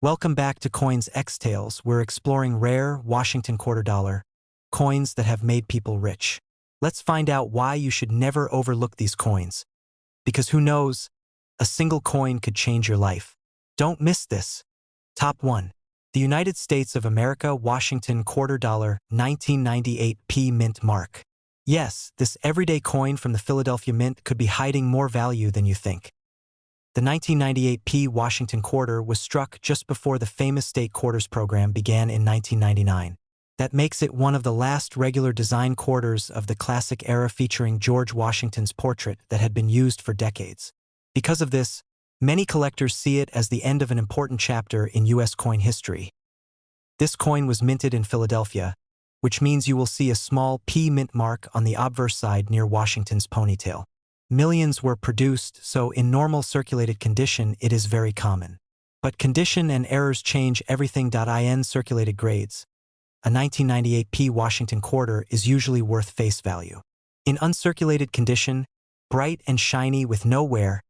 Welcome back to Coins X Tales. We're exploring rare Washington quarter dollar coins that have made people rich. Let's find out why you should never overlook these coins. Because who knows, a single coin could change your life. Don't miss this. Top 1. The United States of America Washington quarter dollar 1998 P Mint mark. Yes, this everyday coin from the Philadelphia Mint could be hiding more value than you think. The 1998 P Washington quarter was struck just before the famous state quarters program began in 1999. That makes it one of the last regular design quarters of the classic era, featuring George Washington's portrait that had been used for decades. Because of this, many collectors see it as the end of an important chapter in U.S. coin history. This coin was minted in Philadelphia, which means you will see a small P mint mark on the obverse side near Washington's ponytail. Millions were produced, so in normal circulated condition it is very common. But condition and errors change everything. In circulated grades, a 1998 P Washington quarter is usually worth face value. In uncirculated condition, bright and shiny with no wear,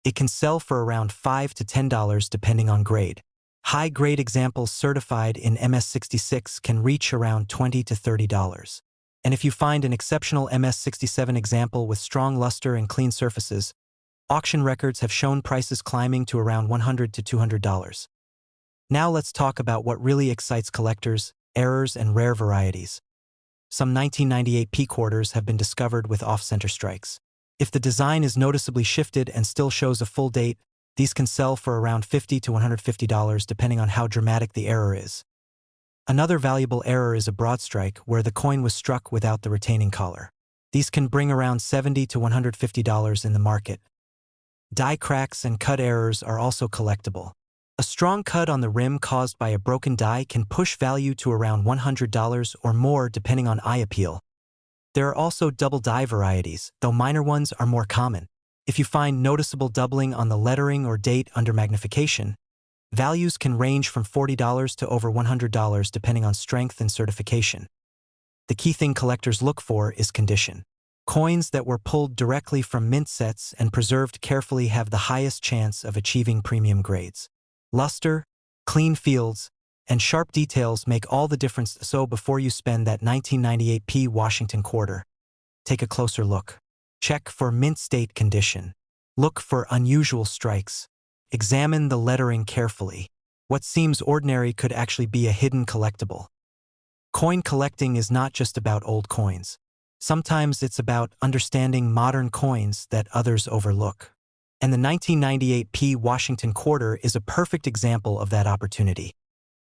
it can sell for around $5 to $10 depending on grade. High-grade examples certified in MS66 can reach around $20 to $30. And if you find an exceptional MS67 example with strong luster and clean surfaces, auction records have shown prices climbing to around $100 to $200. Now let's talk about what really excites collectors: errors and rare varieties. Some 1998 P quarters have been discovered with off-center strikes. If the design is noticeably shifted and still shows a full date, these can sell for around $50 to $150 depending on how dramatic the error is. Another valuable error is a broad strike, where the coin was struck without the retaining collar. These can bring around $70 to $150 in the market. Die cracks and cut errors are also collectible. A strong cut on the rim caused by a broken die can push value to around $100 or more depending on eye appeal. There are also double die varieties, though minor ones are more common. If you find noticeable doubling on the lettering or date under magnification, values can range from $40 to over $100 depending on strength and certification. The key thing collectors look for is condition. Coins that were pulled directly from mint sets and preserved carefully have the highest chance of achieving premium grades. Luster, clean fields, and sharp details make all the difference, so before you spend that 1998 P Washington quarter, take a closer look. Check for mint state condition. Look for unusual strikes. Examine the lettering carefully. What seems ordinary could actually be a hidden collectible. Coin collecting is not just about old coins. Sometimes it's about understanding modern coins that others overlook. And the 1998 P Washington quarter is a perfect example of that opportunity.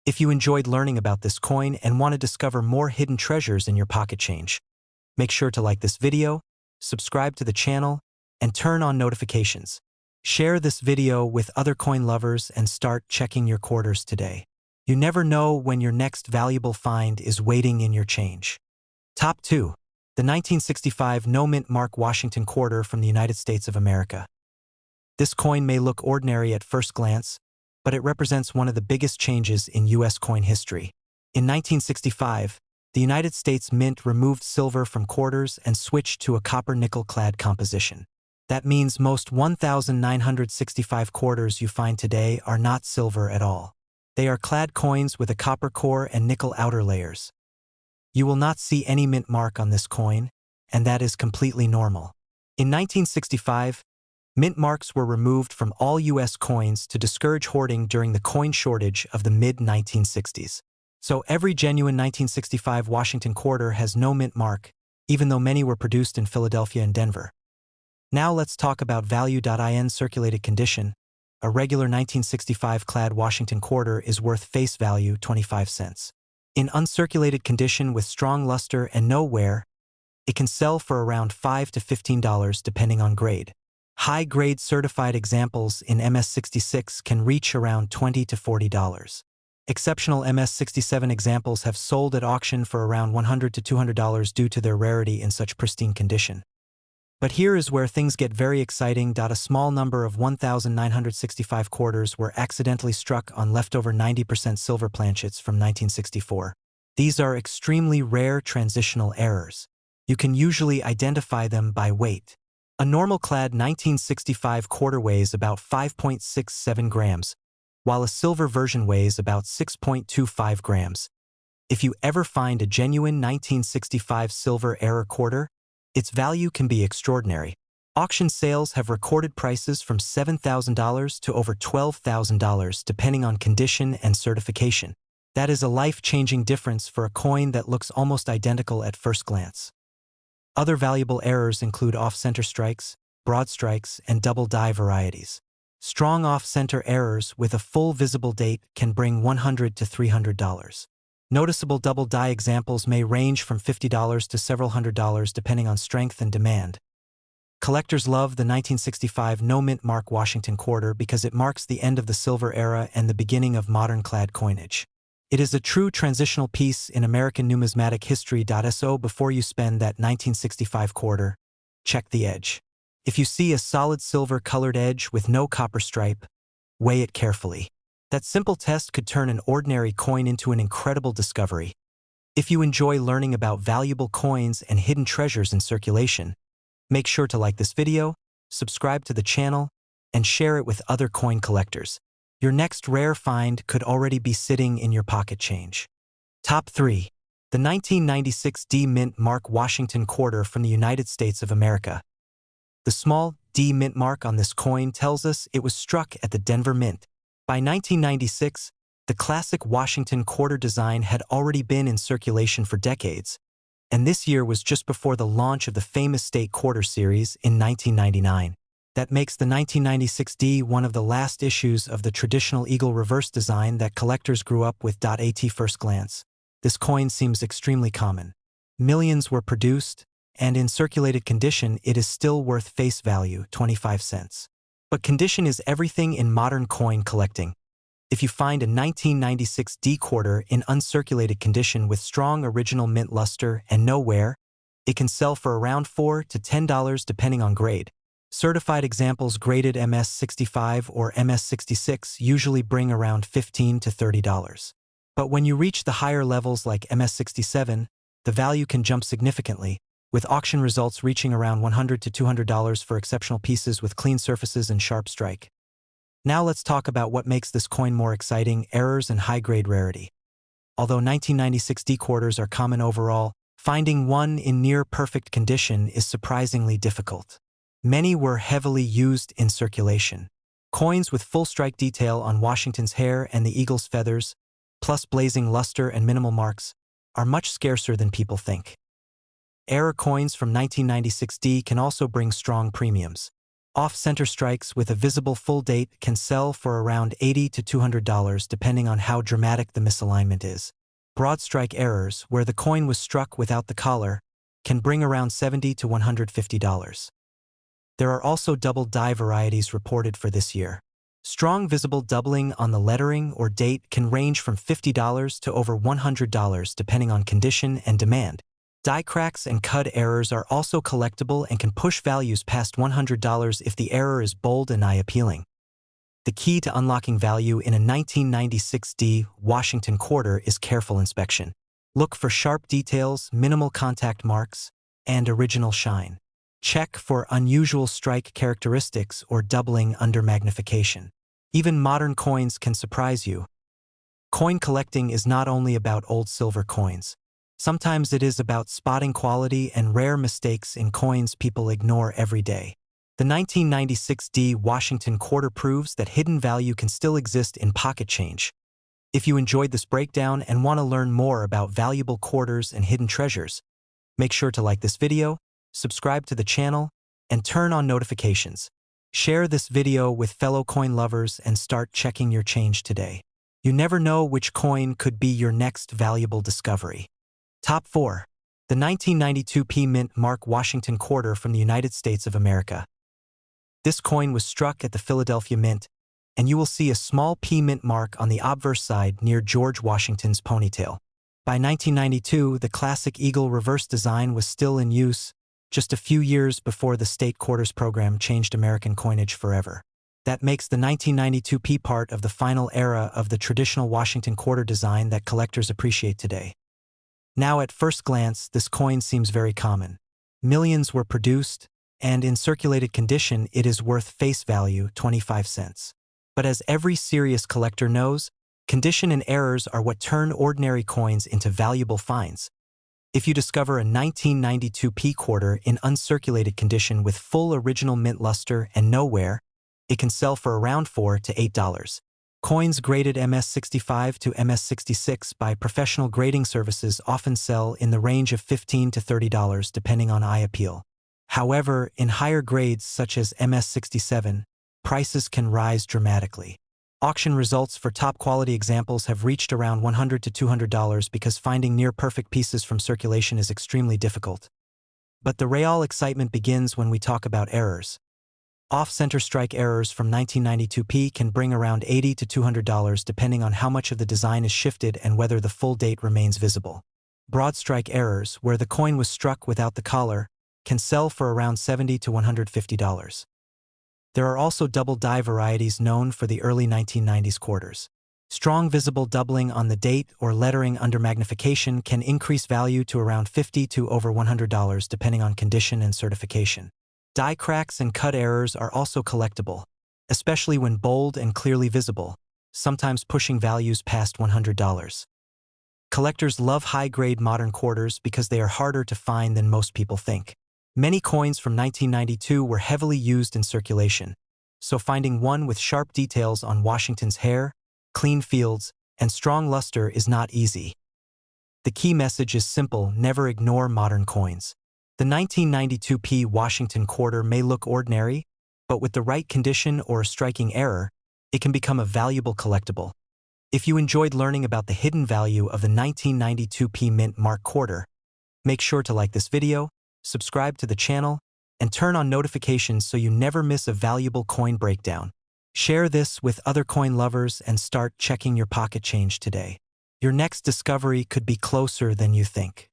If you enjoyed learning about this coin and want to discover more hidden treasures in your pocket change, make sure to like this video, subscribe to the channel, and turn on notifications. Share this video with other coin lovers and start checking your quarters today. You never know when your next valuable find is waiting in your change. Top 2. The 1965 No Mint Mark Washington quarter from the United States of America. This coin may look ordinary at first glance, but it represents one of the biggest changes in U.S. coin history. In 1965, the United States Mint removed silver from quarters and switched to a copper-nickel-clad composition. That means most 1,965 quarters you find today are not silver at all. They are clad coins with a copper core and nickel outer layers. You will not see any mint mark on this coin, and that is completely normal. In 1965, mint marks were removed from all U.S. coins to discourage hoarding during the coin shortage of the mid-1960s. So every genuine 1965 Washington quarter has no mint mark, even though many were produced in Philadelphia and Denver. Now let's talk about value. In circulated condition, a regular 1965 clad Washington quarter is worth face value 25 cents. In uncirculated condition with strong luster and no wear, it can sell for around $5 to $15 depending on grade. High-grade certified examples in MS66 can reach around $20 to $40. Exceptional MS67 examples have sold at auction for around $100 to $200 due to their rarity in such pristine condition. But here is where things get very exciting. A small number of 1,965 quarters were accidentally struck on leftover 90% silver planchets from 1964. These are extremely rare transitional errors. You can usually identify them by weight. A normal clad 1965 quarter weighs about 5.67 grams, while a silver version weighs about 6.25 grams. If you ever find a genuine 1965 silver era quarter, its value can be extraordinary. Auction sales have recorded prices from $7,000 to over $12,000 depending on condition and certification. That is a life-changing difference for a coin that looks almost identical at first glance. Other valuable errors include off-center strikes, broad strikes, and double die varieties. Strong off-center errors with a full visible date can bring $100 to $300. Noticeable double die examples may range from $50 to several $100 depending on strength and demand. Collectors love the 1965 no-mint mark Washington quarter because it marks the end of the silver era and the beginning of modern clad coinage. It is a true transitional piece in American numismatic history. So before you spend that 1965 quarter, check the edge. If you see a solid silver-colored edge with no copper stripe, weigh it carefully. That simple test could turn an ordinary coin into an incredible discovery. If you enjoy learning about valuable coins and hidden treasures in circulation, make sure to like this video, subscribe to the channel, and share it with other coin collectors. Your next rare find could already be sitting in your pocket change. Top 3. The 1996 D Mint Mark Washington quarter from the United States of America. The small D Mint mark on this coin tells us it was struck at the Denver Mint. By 1996, the classic Washington quarter design had already been in circulation for decades, and this year was just before the launch of the famous State Quarter series in 1999. That makes the 1996 D one of the last issues of the traditional eagle reverse design that collectors grew up with. At first glance, this coin seems extremely common. Millions were produced, and in circulated condition it is still worth face value, 25 cents. But condition is everything in modern coin collecting. If you find a 1996 D quarter in uncirculated condition with strong original mint luster and no wear, it can sell for around $4 to $10 depending on grade. Certified examples graded MS65 or MS66 usually bring around $15 to $30. But when you reach the higher levels like MS67, the value can jump significantly, with auction results reaching around $100 to $200 for exceptional pieces with clean surfaces and sharp strike. Now let's talk about what makes this coin more exciting: errors and high-grade rarity. Although 1996 D quarters are common overall, finding one in near-perfect condition is surprisingly difficult. Many were heavily used in circulation. Coins with full strike detail on Washington's hair and the eagle's feathers, plus blazing luster and minimal marks, are much scarcer than people think. Error coins from 1996 D can also bring strong premiums. Off-center strikes with a visible full date can sell for around $80 to $200 depending on how dramatic the misalignment is. Broad strike errors, where the coin was struck without the collar, can bring around $70 to $150. There are also double die varieties reported for this year. Strong visible doubling on the lettering or date can range from $50 to over $100 depending on condition and demand. Die cracks and cud errors are also collectible and can push values past $100 if the error is bold and eye-appealing. The key to unlocking value in a 1996 D Washington quarter is careful inspection. Look for sharp details, minimal contact marks, and original shine. Check for unusual strike characteristics or doubling under magnification. Even modern coins can surprise you. Coin collecting is not only about old silver coins. Sometimes it is about spotting quality and rare mistakes in coins people ignore every day. The 1996 D Washington quarter proves that hidden value can still exist in pocket change. If you enjoyed this breakdown and want to learn more about valuable quarters and hidden treasures, make sure to like this video, subscribe to the channel, and turn on notifications. Share this video with fellow coin lovers and start checking your change today. You never know which coin could be your next valuable discovery. Top 4. The 1992 P Mint Mark Washington quarter from the United States of America. This coin was struck at the Philadelphia Mint, and you will see a small P Mint mark on the obverse side near George Washington's ponytail. By 1992, the classic eagle reverse design was still in use, just a few years before the State Quarters program changed American coinage forever. That makes the 1992 P part of the final era of the traditional Washington quarter design that collectors appreciate today. Now at first glance, this coin seems very common. Millions were produced, and in circulated condition it is worth face value, 25 cents. But as every serious collector knows, condition and errors are what turn ordinary coins into valuable finds. If you discover a 1992 P quarter in uncirculated condition with full original mint luster and no wear, it can sell for around $4 to $8. Coins graded MS65 to MS66 by professional grading services often sell in the range of $15 to $30 depending on eye appeal. However, in higher grades such as MS67, prices can rise dramatically. Auction results for top-quality examples have reached around $100 to $200 because finding near-perfect pieces from circulation is extremely difficult. But the real excitement begins when we talk about errors. Off-center strike errors from 1992 P can bring around $80 to $200 depending on how much of the design is shifted and whether the full date remains visible. Broad strike errors, where the coin was struck without the collar, can sell for around $70 to $150. There are also double die varieties known for the early 1990s quarters. Strong visible doubling on the date or lettering under magnification can increase value to around $50 to over $100 depending on condition and certification. Die cracks and cut errors are also collectible, especially when bold and clearly visible, sometimes pushing values past $100. Collectors love high-grade modern quarters because they are harder to find than most people think. Many coins from 1992 were heavily used in circulation, so finding one with sharp details on Washington's hair, clean fields, and strong luster is not easy. The key message is simple: never ignore modern coins. The 1992 P Washington quarter may look ordinary, but with the right condition or a striking error, it can become a valuable collectible. If you enjoyed learning about the hidden value of the 1992 P Mint Mark quarter, make sure to like this video, subscribe to the channel, and turn on notifications so you never miss a valuable coin breakdown. Share this with other coin lovers and start checking your pocket change today. Your next discovery could be closer than you think.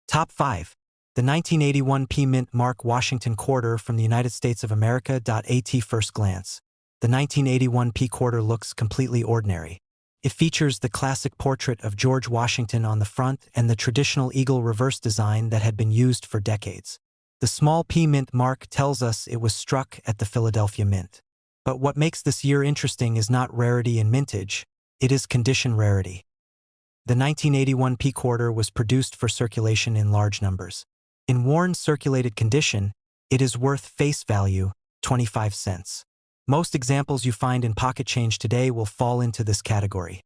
Top 5. The 1981 P Mint Mark Washington quarter from the United States of America. At first glance, the 1981 P quarter looks completely ordinary. It features the classic portrait of George Washington on the front and the traditional eagle reverse design that had been used for decades. The small P Mint mark tells us it was struck at the Philadelphia Mint. But what makes this year interesting is not rarity and mintage, it is condition rarity. The 1981 P quarter was produced for circulation in large numbers. In worn circulated condition, it is worth face value, 25 cents. Most examples you find in pocket change today will fall into this category.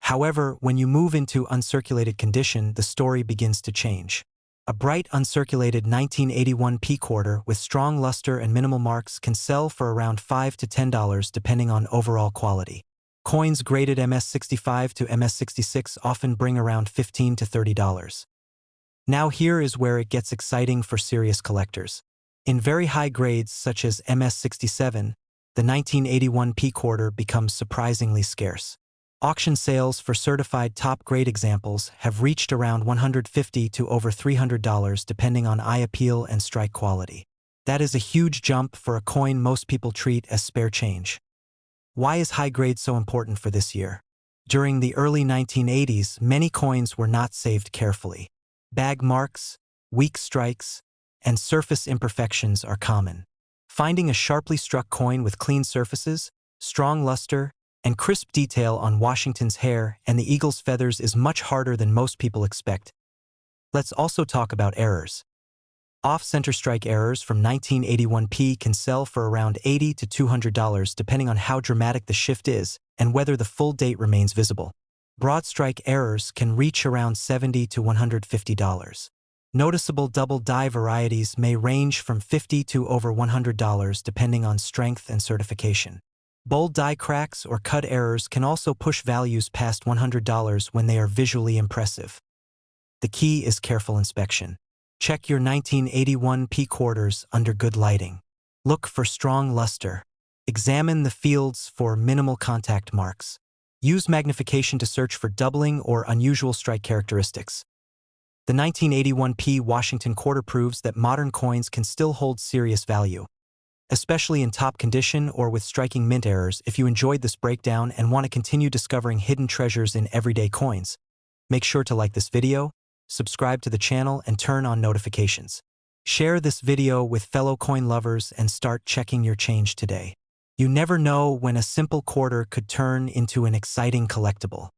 However, when you move into uncirculated condition, the story begins to change. A bright uncirculated 1981 P quarter with strong luster and minimal marks can sell for around $5 to $10 depending on overall quality. Coins graded MS65 to MS66 often bring around $15 to $30. Now here is where it gets exciting for serious collectors. In very high grades such as MS67, the 1981 P quarter becomes surprisingly scarce. Auction sales for certified top-grade examples have reached around $150 to over $300 depending on eye appeal and strike quality. That is a huge jump for a coin most people treat as spare change. Why is high grade so important for this year? During the early 1980s, many coins were not saved carefully. Bag marks, weak strikes, and surface imperfections are common. Finding a sharply struck coin with clean surfaces, strong luster, and crisp detail on Washington's hair and the eagle's feathers is much harder than most people expect. Let's also talk about errors. Off-center strike errors from 1981 P can sell for around $80 to $200 depending on how dramatic the shift is and whether the full date remains visible. Broad strike errors can reach around $70 to $150. Noticeable double die varieties may range from $50 to over $100 depending on strength and certification. Bold die cracks or cut errors can also push values past $100 when they are visually impressive. The key is careful inspection. Check your 1981 P quarters under good lighting. Look for strong luster. Examine the fields for minimal contact marks. Use magnification to search for doubling or unusual strike characteristics. The 1981 P Washington quarter proves that modern coins can still hold serious value, especially in top condition or with striking mint errors. If you enjoyed this breakdown and want to continue discovering hidden treasures in everyday coins, make sure to like this video, subscribe to the channel, and turn on notifications. Share this video with fellow coin lovers and start checking your change today. You never know when a simple quarter could turn into an exciting collectible.